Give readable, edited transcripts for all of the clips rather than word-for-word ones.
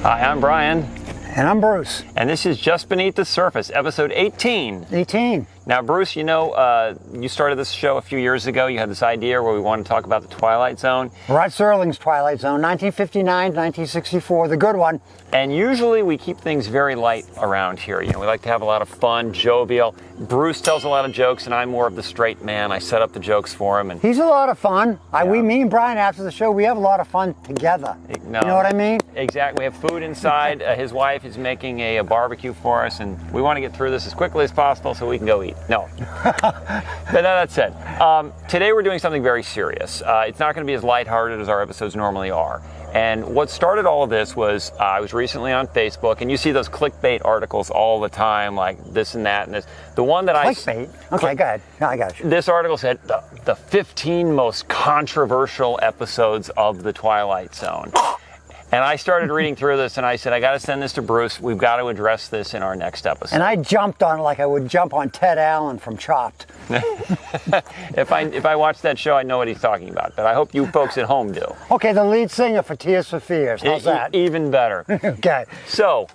Hi, I'm Brian. And I'm Bruce. And this is Just Beneath the Surface, episode 18. 18. Now, Bruce, you know, you started this show a few years ago. You had this idea where we wanted to talk about the Twilight Zone. Rod Serling's Twilight Zone, 1959, 1964, the good one. And usually we keep things very light around here. You know, we like to have a lot of fun, jovial. Bruce tells a lot of jokes, and I'm more of the straight man. I set up the jokes for him. And he's a lot of fun. Yeah. Me and Brian, after the show, we have a lot of fun together. No, you know what I mean? Exactly. We have food inside. His wife is making a barbecue for us, and we want to get through this as quickly as possible so we can go eat. No. But that said, today we're doing something very serious. It's not going to be as lighthearted as our episodes normally are. And what started all of this was I was recently on Facebook, and you see those clickbait articles all the time, like this and that and this. The one that clickbait? Okay, go ahead. No, I got you. This article said the 15 most controversial episodes of the Twilight Zone. And I started reading through this, and I said, I got to send this to Bruce. We've got to address this in our next episode. And I jumped on it like I would jump on Ted Allen from Chopped. If I watch that show, I know what he's talking about. But I hope you folks at home do. Okay, the lead singer for Tears for Fears. How's that? Even better. Okay. So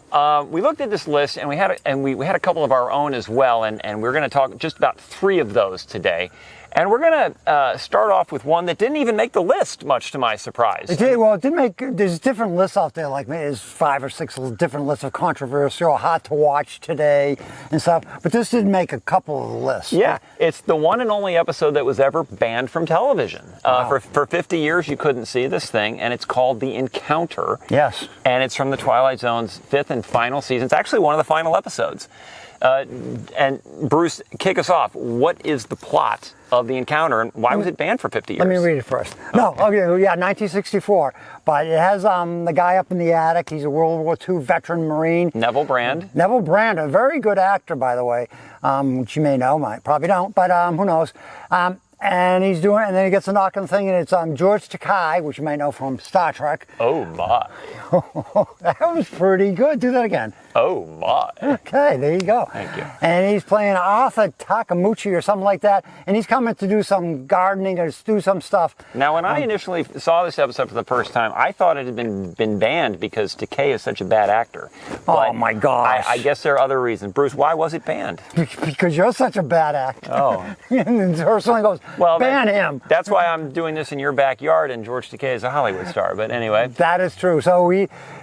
we looked at this list, and we had a couple of our own as well, and we're going to talk just about 3 of those today. And we're going to start off with one that didn't even make the list, much to my surprise. It did. Well, it didn't make. There's different lists out there. Like there's 5 or 6 different lists of controversial, hot to watch today, and stuff. But this did make a couple of the lists. Yeah, it's the one and only episode that was ever banned from television. Wow. For 50 years, you couldn't see this thing, and it's called The Encounter. Yes. And it's from the Twilight Zone's 5th and final season. It's actually one of the final episodes. And Bruce, kick us off. What is the plot of The Encounter, and why was it banned for 50 years? Let me read it first. Okay. No, okay, yeah, 1964. But it has the guy up in the attic. He's a World War II veteran Marine. Neville Brand. Neville Brand, a very good actor, by the way, which you may know, probably don't, but who knows. And he's doing, and then he gets a knock on the thing, and it's George Takei, which you may know from Star Trek. Oh my! That was pretty good. Do that again. Oh my! Okay, there you go. Thank you. And he's playing Arthur Takamuchi or something like that, and he's coming to do some gardening or do some stuff. Now, when I initially saw this episode for the first time, I thought it had been banned because Takei is such a bad actor. Oh my gosh! I guess there are other reasons. Bruce, why was it banned? Because you're such a bad actor. Oh. And Ursula goes, well, ban him. That's why I'm doing this in your backyard, and George Takei is a Hollywood star. But anyway. That is true. So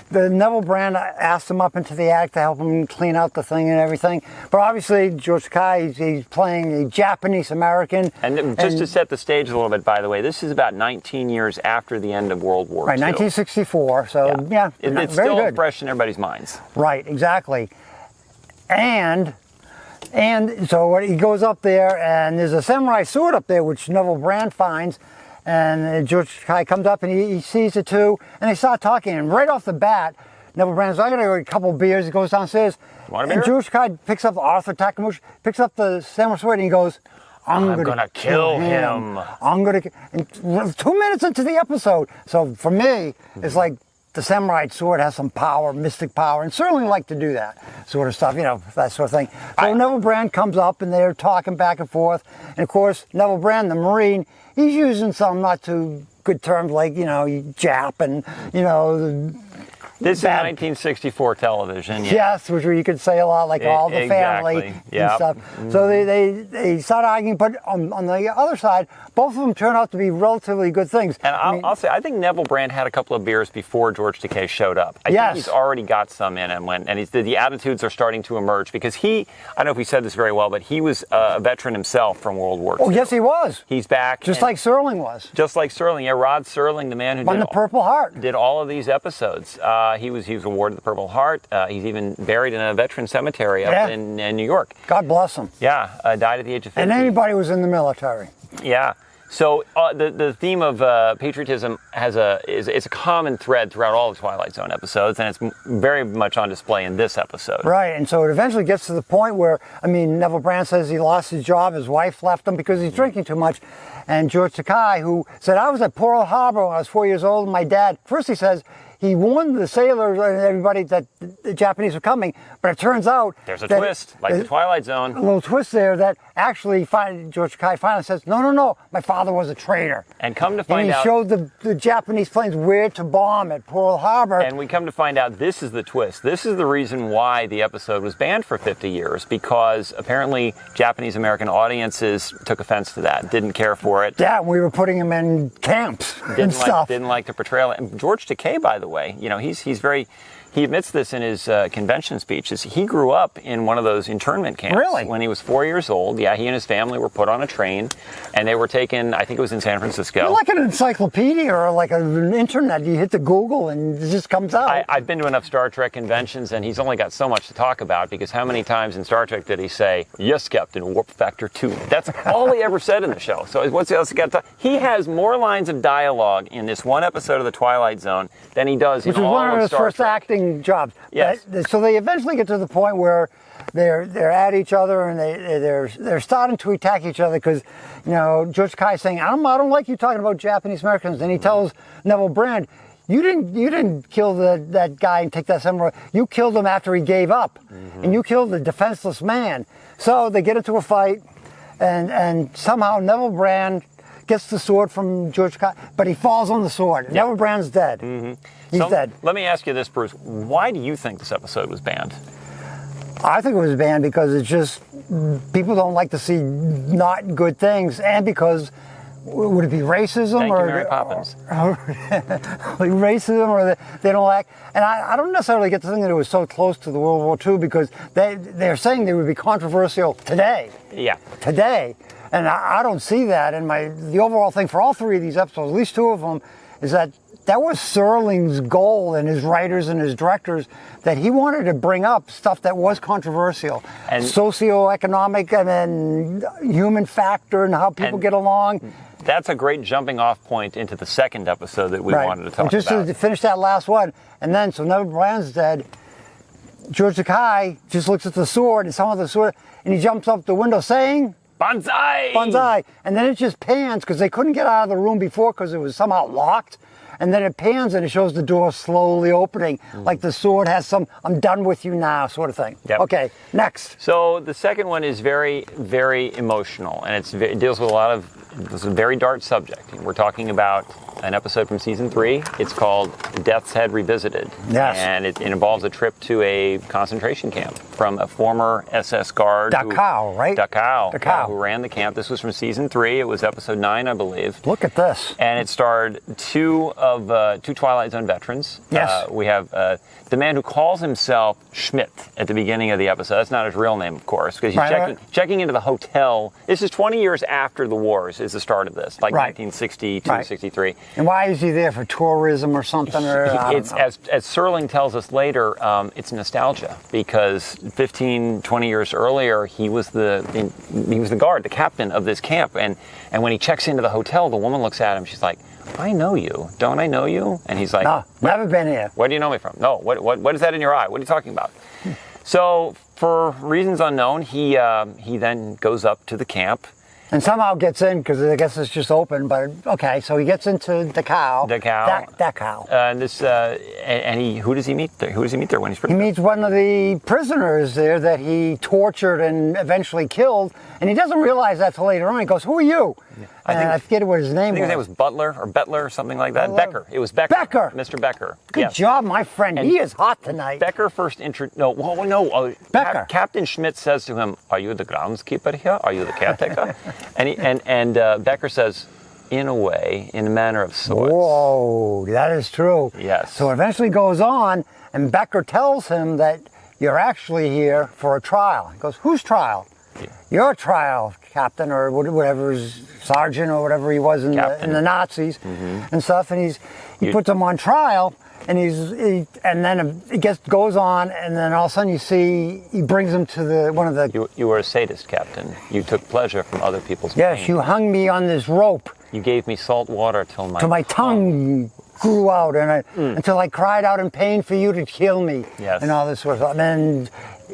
the Neville Brand asked him up into the attic to help him clean out the thing and everything. But obviously, George Takei, he's playing a Japanese-American. And just to set the stage a little bit, by the way, this is about 19 years after the end of World War II. Right, 1964. So, yeah it's very still good. Fresh in everybody's minds. Right, exactly. And so he goes up there, and there's a samurai sword up there, which Neville Brand finds. And George Takei comes up, and he sees it too, and they start talking. And right off the bat, Neville Brand says, I gotta go get a couple of beers. He goes downstairs, and George Takei picks up Arthur Takamuchi, picks up the samurai sword, and he goes, I'm gonna kill him. And 2 minutes into the episode. So for me, it's like the samurai sword has some power, mystic power, and certainly like to do that sort of stuff, that sort of thing. So Neville Brand comes up, and they're talking back and forth. And of course, Neville Brand, the Marine, he's using some not too good terms like, Jap and, This is 1964 television. Yeah. Yes, which you could say a lot, like all the family and stuff. So they start arguing, but on the other side, both of them turn out to be relatively good things. And I'll say, I think Neville Brand had a couple of beers before George Takei showed up. I think he's already got some in him, and the attitudes are starting to emerge because I don't know if he said this very well, but he was a veteran himself from World War II. Oh, yes, he was. He's back. Just like Serling was. Just like Serling. Yeah, Rod Serling, the man who won the Purple Heart. Did all of these episodes. He was awarded the Purple Heart. He's even buried in a veteran cemetery up in New York. God bless him. Yeah, died at the age of 50. And anybody was in the military. Yeah. So the theme of patriotism is a common thread throughout all the Twilight Zone episodes, and it's very much on display in this episode. Right, and so it eventually gets to the point where, Neville Brand says he lost his job, his wife left him because he's drinking too much, and George Takei, who said, I was at Pearl Harbor when I was 4 years old, and my dad, first he says, he warned the sailors and everybody that the Japanese were coming, but it turns out there's a twist, like the Twilight Zone. A little twist there that actually, George Takei finally says, no, my father was a traitor. And come to And find he out, showed the Japanese planes where to bomb at Pearl Harbor. and we come to find out this is the twist. This is the reason why the episode was banned for 50 years, because apparently Japanese American audiences took offense to that, didn't care for it. Yeah, we were putting him in camps and stuff. Didn't like the portrayal. And George Takei, by the way, he's very. He admits this in his convention speeches. He grew up in one of those internment camps. Really? When he was 4 years old. Yeah, he and his family were put on a train, and they were taken, I think it was in San Francisco. You're like an encyclopedia or like an internet. You hit the Google and it just comes out. I've been to enough Star Trek conventions, and he's only got so much to talk about, because how many times in Star Trek did he say, "Yes, Captain, warp factor 2"? That's all he ever said in the show. So what's else he got to talk? He has more lines of dialogue in this one episode of The Twilight Zone than he does in all of Star Trek. Which was one of his first acting jobs. Yes. So they eventually get to the point where they're at each other and they're starting to attack each other because, George Takei is saying, I don't like you talking about Japanese Americans. And he tells Neville Brand, you didn't kill that guy and take that samurai. You killed him after he gave up. Mm-hmm. And you killed a defenseless man. So they get into a fight, and somehow Neville Brand gets the sword from George Takei, but he falls on the sword. Yep. Neville Brand's dead. Mm-hmm. He's dead. Let me ask you this, Bruce. Why do you think this episode was banned? I think it was banned because it's just people don't like to see not good things, and because would it be racism Thank or you, Mary Poppins. Racism, or they don't like? And I don't necessarily get the thing that it was so close to the World War II, because they're saying they would be controversial today. Yeah. Today. And I don't see that. And the overall thing for all three of these episodes, at least two of them, is that was Serling's goal, and his writers and his directors, that he wanted to bring up stuff that was controversial. And socioeconomic and then human factor and how people get along. That's a great jumping off point into the second episode that we wanted to talk about. Just to finish that last one. And then, so Neville Brand's dead. George Takei just looks at the sword and some of the sword, and he jumps up the window saying, "Banzai! Banzai!" And then it just pans, because they couldn't get out of the room before because it was somehow locked. And then it pans and it shows the door slowly opening, like the sword has some "I'm done with you now" sort of thing. Yep. Okay, next. So the second one is very, very emotional, and it deals with a lot of, it's a very dark subject. We're talking about an episode from season 3. It's called Death's Head Revisited. Yes. And it involves a trip to a concentration camp from a former SS guard. Dachau, right? Dachau, who ran the camp. This was from season 3. It was episode 9, I believe. Look at this. And it starred two Twilight Zone veterans. Yes. We have the man who calls himself Schmidt at the beginning of the episode. That's not his real name, of course, because he's checking into the hotel. This is 20 years after the wars is the start of this, like 1962, 63. And why is he there, for tourism or something? Or, as Serling tells us later, it's nostalgia, because 15, 20 years earlier, he was the guard, the captain of this camp. And when he checks into the hotel, the woman looks at him. She's like, "I know you. Don't I know you?" And he's like, "No, never been here." "Where do you know me from?" "No, what is that in your eye? What are you talking about?" So for reasons unknown, he then goes up to the camp. And somehow gets in, because I guess it's just open. But okay, so he gets into Dachau. Who does he meet there? Who does he meet there when he's? He meets one of the prisoners there that he tortured and eventually killed, and he doesn't realize that till later on. He goes, "Who are you?" I forget what his name was. I think his name was Butler or Bettler or something like that. Becker. It was Becker. Becker. Mr. Becker. Good job, my friend. And he is hot tonight. Becker first Becker. Captain Schmidt says to him, "Are you the groundskeeper here? Are you the caretaker?" and Becker says, "In a way, in a manner of sorts." Whoa, that is true. Yes. So it eventually goes on, and Becker tells him that you're actually here for a trial. He goes, "Whose trial?" Yeah. "Your trial, Captain," or whatever, sergeant or whatever he was in the Nazis and stuff. And he puts him on trial, and then it goes on, and then all of a sudden you see he brings him to one of the. You were a sadist, Captain. You took pleasure from other people's pain. Yes, you hung me on this rope. You gave me salt water till my tongue grew out, and until I cried out in pain for you to kill me. Yes. And all this sort of stuff. And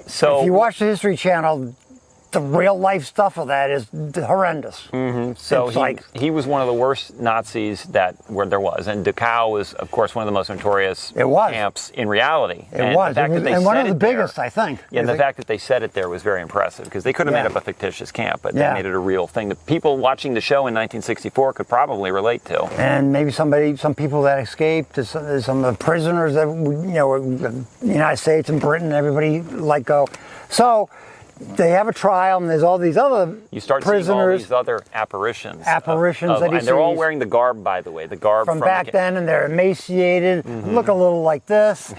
so if you watch the History Channel, the real life stuff of that is horrendous. So It's he was one of the worst Nazis where there was, and Dachau was, of course, one of the most notorious It was. camps in reality. It was, the fact that they and one said of the it there- biggest, I think. Yeah, and the fact that they said it there was very impressive because they could have Yeah. made up a fictitious camp, but Yeah. they made it a real thing that people watching the show in 1964 could probably relate to. And maybe some people that escaped, some of the prisoners that, the United States and Britain, everybody let go. So they have a trial, and there's all these other You start seeing all prisoners these other apparitions. that he and they're all sees wearing the garb, by the way, the garb from back then, and they're emaciated, look a little like this.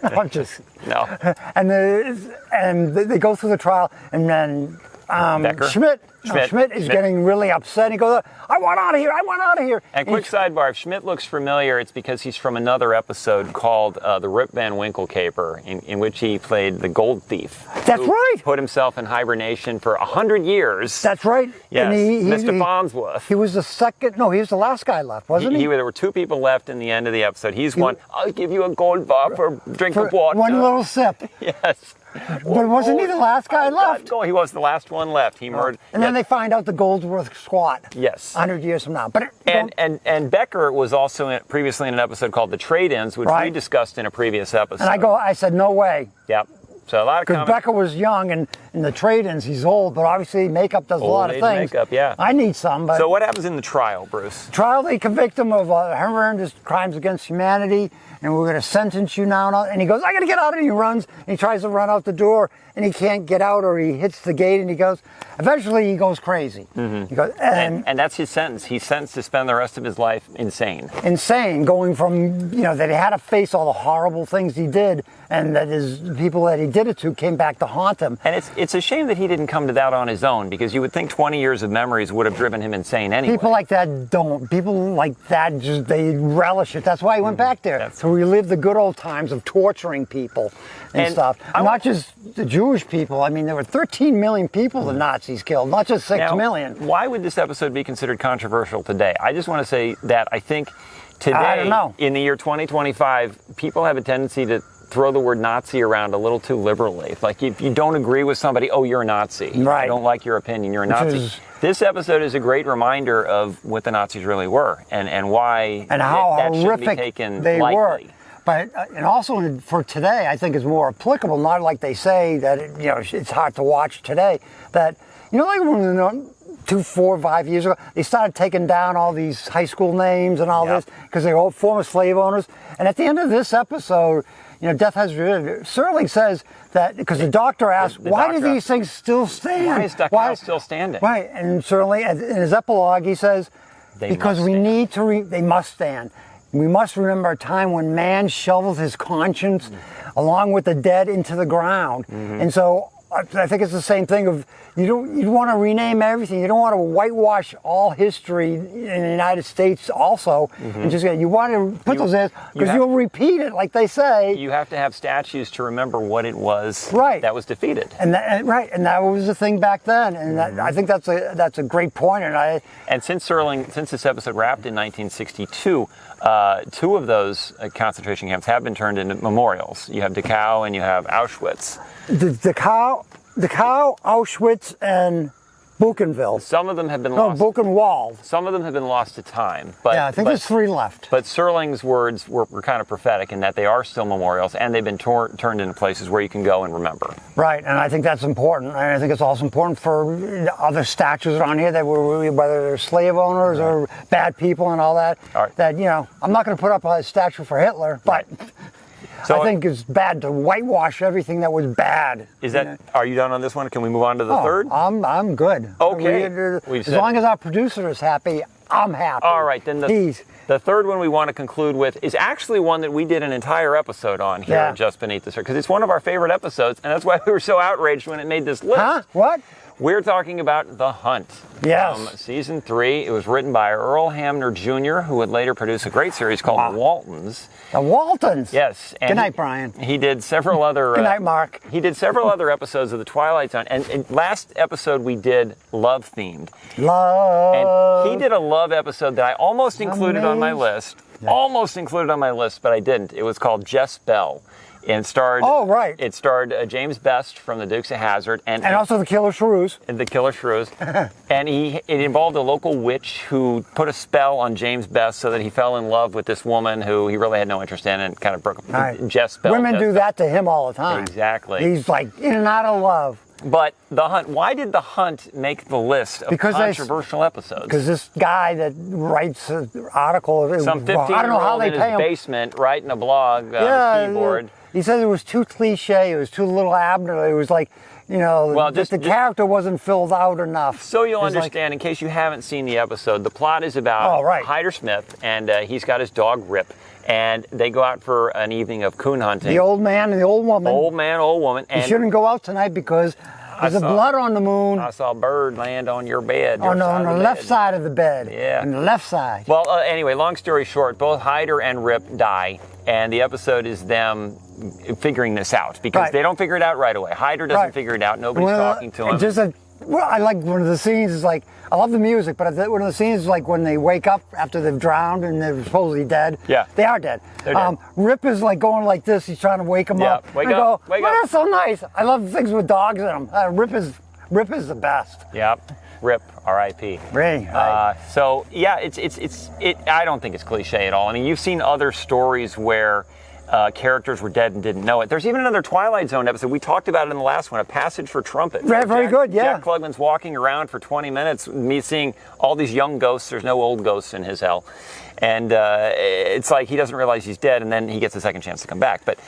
I'm just No. and they go through the trial, and then Becker? Schmidt is Schmidt. getting really upset. He goes, "I want out of here! I want out of here!" And quick sidebar, if Schmidt looks familiar, it's because he's from another episode called The Rip Van Winkle Caper, in which he played the gold thief. That's who right. Put himself in hibernation for 100 years. That's right. Yes, And Mr. Farnsworth. He was the second. No, he was the last guy left, wasn't he? There were two people left in the end of the episode. He's one, I'll give you a gold bar for a drink For of water. one little sip. Yes. But wasn't he the last guy left? No, he was the last one left. He murdered. And then they find out the Goldsworth squat. Yes. 100 years from now. But And Becker was also previously in an episode called The Trade-Ins, which we Right. discussed in a previous episode. and I said, no way. Yep. So a lot of Because comments. Becker was young, and in the trade-ins, he's old, but obviously makeup does a Old lot of age things. makeup, yeah. I need some, but So what happens in the trial, Bruce? trial, they convict him of horrendous crimes against humanity, and we're going to sentence you now. And he goes, I got to get out, and he runs, and he tries to run out the door, and he can't get out, or he hits the gate, and eventually he goes crazy. He goes, And that's his sentence. He's sentenced to spend the rest of his life insane. insane, going from, that he had to face all the horrible things he did, and that the people that he did it to came back to haunt him. And it's a shame that he didn't come to that on his own, because you would think 20 years of memories would have driven him insane anyway. People like that don't. People like that they relish it. That's why he went back there, to relive the good old times of torturing people and stuff. Not just the Jewish people. I mean, there were 13 million people the Nazis killed, not just 6 million. Why would this episode be considered controversial today? I just want to say that I think today, I don't know. in the year 2025, people have a tendency to throw the word Nazi around a little too liberally. Like, if you don't agree with somebody, oh, you're a Nazi. Right. I don't like your opinion, you're a Nazi. This episode is a great reminder of what the Nazis really were, and why And how that shouldn't be horrific taken they lightly. were. But and also for today, I think is more applicable. Not like they say that it's hard to watch today. That like when 2, 4, 5 years ago, they started taking down all these high school names and all this because they're all former slave owners. And at the end of this episode, Death Has Serling says that because the doctor asked, why do these things still stand? Why is Dachau still standing? Right, and Serling, in his epilogue, he says, because we need to, they must stand. We must remember a time when man shoveled his conscience along with the dead into the ground. And so I think it's the same thing of you want to rename everything. You don't want to whitewash all history in the United States also. And you want to put those in because you'll repeat it like they say. You have to have statues to remember what it was that was defeated. And that was the thing back then. And I think that's a great point. And since this episode wrapped in 1962, 2 of those concentration camps have been turned into memorials. You have Dachau and you have Auschwitz. Dachau, Auschwitz, and Buchenwald. Some of them have been lost. No, Buchenwald. Some of them have been lost to time. But, I think there's 3 left. But Serling's words were kind of prophetic in that they are still memorials, and they've been turned into places where you can go and remember. Right, and I think that's important. And I think it's also important for other statues around here that were, whether they're slave owners or bad people and all that. That, I'm not going to put up a statue for Hitler, but... So I think it's bad to whitewash everything that was bad. Are you done on this one? Can we move on to the third? I'm good. Okay. As long as our producer is happy, I'm happy. All right, then the third one we want to conclude with is actually one that we did an entire episode on here at Just Beneath the Surface, because it's one of our favorite episodes, and that's why we were so outraged when it made this list. Huh? What? We're talking about The Hunt. Yes. Season 3. It was written by Earl Hamner Jr., who would later produce a great series called The Waltons. The Waltons? Yes. Good night, Brian. He did several other... Good night, Mark. He did several other episodes of The Twilight Zone. And last episode we did love-themed. Love. And he did a love episode that I almost included on my list. Yeah. Almost included on my list, but I didn't. It was called Jess Bell. and starred. Oh, right. It starred James Best from the Dukes of Hazzard, and also the Killer Shrews. The Killer Shrews, and it involved a local witch who put a spell on James Best so that he fell in love with this woman who he really had no interest in, and kind of broke up. Jess spell. Women do that to him all the time. Exactly. He's like in and out of love. But The Hunt, why did The Hunt make the list of controversial episodes? Because this guy that writes an article, some 15-year-old in his basement writing a blog on his keyboard. He says it was too cliche, it was too little Abner, it was like, the character wasn't filled out enough. So you'll understand, in case you haven't seen the episode, the plot is about Hyder Smith, and he's got his dog Rip. And they go out for an evening of coon hunting. The old man and the old woman. Old man, old woman. And you shouldn't go out tonight because there's blood on the moon. I saw a bird land on your bed. On the left side of the bed. Yeah. On the left side. Well, anyway, long story short, both Hyder and Rip die. And the episode is them figuring this out. Because they don't figure it out right away. Hyder doesn't figure it out. Nobody's talking to him. I like one of the scenes is like, I love the music, but one of the scenes is like when they wake up after they've drowned and they're supposedly dead. Yeah. They are dead. They're dead. Rip is like going like this. He's trying to wake him up. Wake up. That's so nice. I love things with dogs in them. Rip is the best. Yep. Rip, R.I.P. So yeah, I don't think it's cliche at all. I mean, you've seen other stories where characters were dead and didn't know it. There's even another Twilight Zone episode. We talked about it in the last one, A Passage for Trumpet. Very good, yeah. Jack Klugman's walking around for 20 minutes, me seeing all these young ghosts. There's no old ghosts in his hell. And it's like he doesn't realize he's dead, and then he gets a second chance to come back. But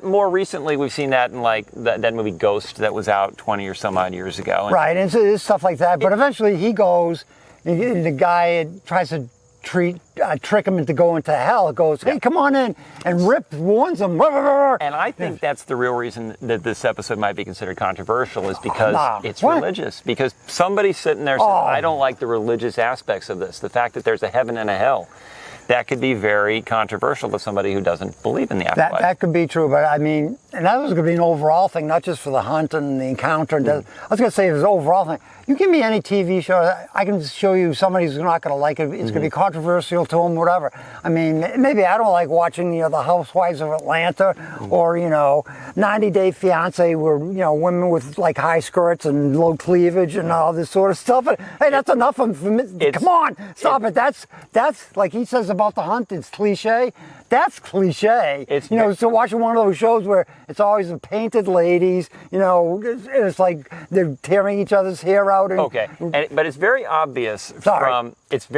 more recently, we've seen that in like that movie Ghost that was out 20 or some odd years ago. And it's stuff like that. But eventually he goes, and the guy tries to trick him into going to hell. It goes, hey, come on in, and Rip warns him. And I think that's the real reason that this episode might be considered controversial is because it's religious. Because somebody's sitting there saying, I don't like the religious aspects of this. The fact that there's a heaven and a hell. That could be very controversial to somebody who doesn't believe in the afterlife. That could be true, but I mean, and that was going to be an overall thing, not just for the hunt and the encounter. I was going to say it was an overall thing. You give me any TV show, I can show you somebody who's not going to like it. It's going to be controversial to them, whatever. I mean, maybe I don't like watching, the Housewives of Atlanta or, 90 Day Fiance where, women with like high skirts and low cleavage and all this sort of stuff. But, hey, that's enough for me. Come on, stop it. That's like he says about the hunt, it's cliche. That's cliche. So watching one of those shows where it's always the painted ladies, it's like they're tearing each other's hair out. But it's very obvious from Olive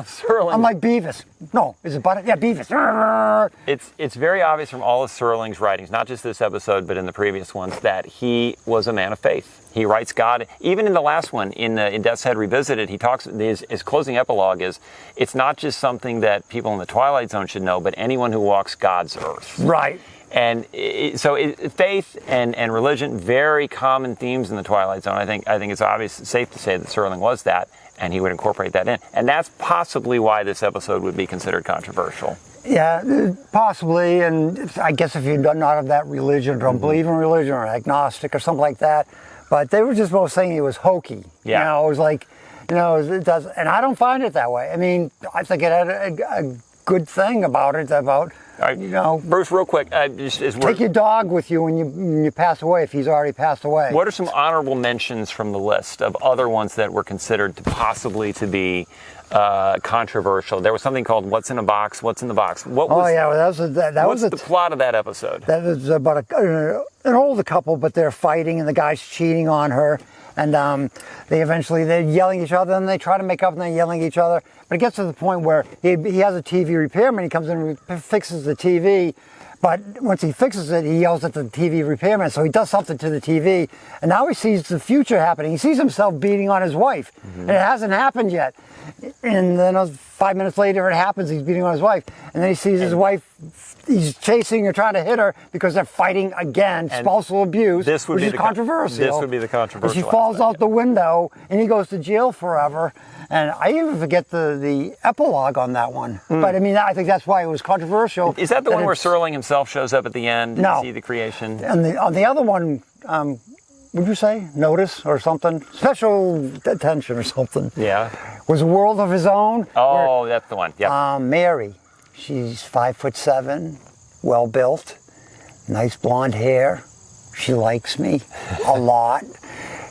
Serling. I'm like Beavis. No, is it butter? Yeah, Beavis. It's very obvious from Olive Serling's writings, not just this episode, but in the previous ones, that he was a man of faith. He writes God. Even in the last one, in Death's Head Revisited, he talks. His closing epilogue is, it's not just something that people in the Twilight Zone should know, but anyone who walks God's earth. Right. And faith and religion, very common themes in the Twilight Zone. I think it's safe to say that Serling was that, and he would incorporate that in. And that's possibly why this episode would be considered controversial. Yeah, possibly. And I guess if you're not of that religion, don't believe in religion, or agnostic or something like that. But they were just both saying it was hokey. Yeah. It was like, it does, and I don't find it that way. I mean, I think it had a good thing about it, Bruce, real quick, take your dog with you when you pass away, if he's already passed away. What are some honorable mentions from the list of other ones that were considered to possibly to be controversial? There was something called "What's in a Box? What's in the Box?" What's the plot of that episode? That was about an older couple, but they're fighting, and the guy's cheating on her, and they're yelling at each other, and they try to make up, and they're yelling at each other. But it gets to the point where he has a TV repairman. He comes in and fixes the TV. But once he fixes it, he yells at the TV repairman. So he does something to the TV. And now he sees the future happening. He sees himself beating on his wife. And it hasn't happened yet. And then 5 minutes later, it happens. He's beating on his wife. And then he sees his wife. He's chasing or trying to hit her because they're fighting again. Spousal abuse, which is controversial. This would be the controversial. And she falls out the window, and he goes to jail forever. And I even forget the epilogue on that one. But I mean, I think that's why it was controversial. Is that the one where Serling himself shows up at the end no. to see the creation? And on the other one, would you say notice or something? Special attention or something. Yeah. Was A World of His Own. Oh, that's the one. Yeah. Mary, she's 5'7", well built, nice blonde hair. She likes me a lot.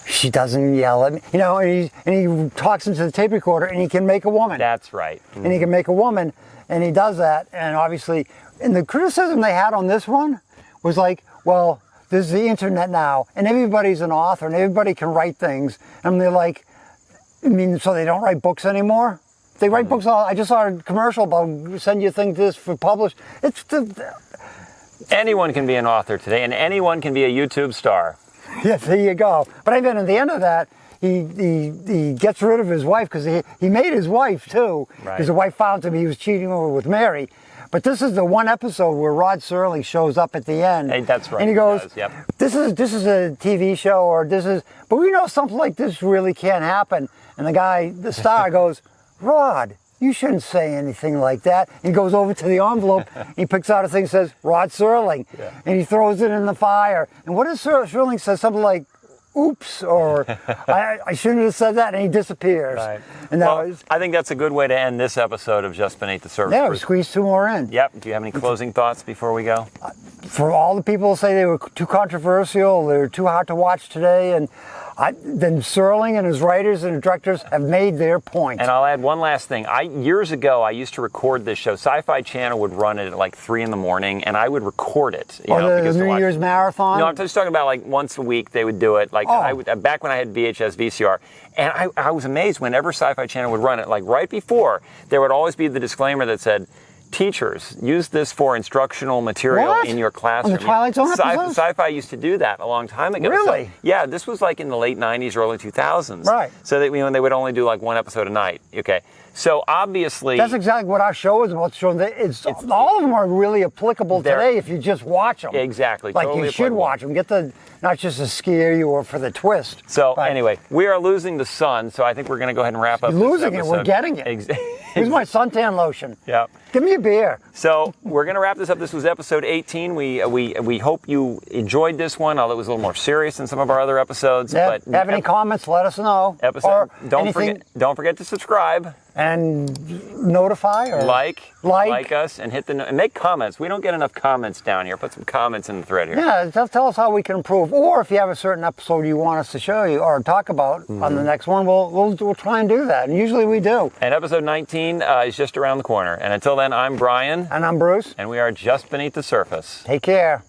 She doesn't yell at me, you know, and he talks into the tape recorder, and he can make a woman. That's right. And he can make a woman, and he does that. And obviously, and the criticism they had on this one was like, well, there's the internet now, and everybody's an author, and everybody can write things. And they're like, I mean, so they don't write books anymore? They write books. I just saw a commercial about send you a thing to this for publish. Anyone can be an author today, and anyone can be a YouTube star. Yeah, there you go. But then at the end of that, he gets rid of his wife because he made his wife too. Right. Because the wife found him, he was cheating with Mary. But this is the one episode where Rod Serling shows up at the end. Hey, that's right. And he goes, does, yep. this is a TV show, or but we know something like this really can't happen. And the guy, the star, goes, Rod, you shouldn't say anything like that. He goes over to the envelope, he picks out a thing that says, Rod Serling, and he throws it in the fire. And what does Serling say? Something like, oops, or I shouldn't have said that, and he disappears. Right. And well, I think that's a good way to end this episode of Just Beneath the Surface. Yeah, we squeezed 2 more in. Yep. Do you have any closing thoughts before we go? For all the people who say they were too controversial, they were too hard to watch today, and then Serling and his writers and directors have made their point. And I'll add one last thing. Years ago, I used to record this show. Sci-Fi Channel would run it at like 3 in the morning, and I would record it. The New Year's marathon? No, I'm just talking about like once a week they would do it. Like back when I had VHS, VCR. And I was amazed whenever Sci-Fi Channel would run it, like right before, there would always be the disclaimer that said, teachers, use this for instructional material in your classroom. On the Twilight Zone episodes? Sci-Fi used to do that a long time ago. Really? So, yeah, this was like in the late 90s, early 2000s. Right. So that they would only do like 1 episode a night. Okay. So obviously... That's exactly what our show is about. Showing that all of them are really applicable today if you just watch them. Exactly. Like totally you should watch them. Get not just to scare you or for the twist. So anyway, we are losing the sun, so I think we're going to go ahead and wrap up this episode. Losing it, we're getting it. Here's my suntan lotion. Yep. Give me a beer. So we're going to wrap this up. This was episode 18. We hope you enjoyed this one, although it was a little more serious than some of our other episodes. Yeah. But have any comments? Let us know. Don't forget to subscribe and notify or like us and and make comments. We don't get enough comments down here. Put some comments in the thread here. Yeah, tell us how we can improve, or if you have a certain episode you want us to show you or talk about on the next one, we'll try and do that. And usually we do. And episode 19 is just around the corner. And until then, I'm Brian. And I'm Bruce. And we are Just Beneath the Surface. Take care.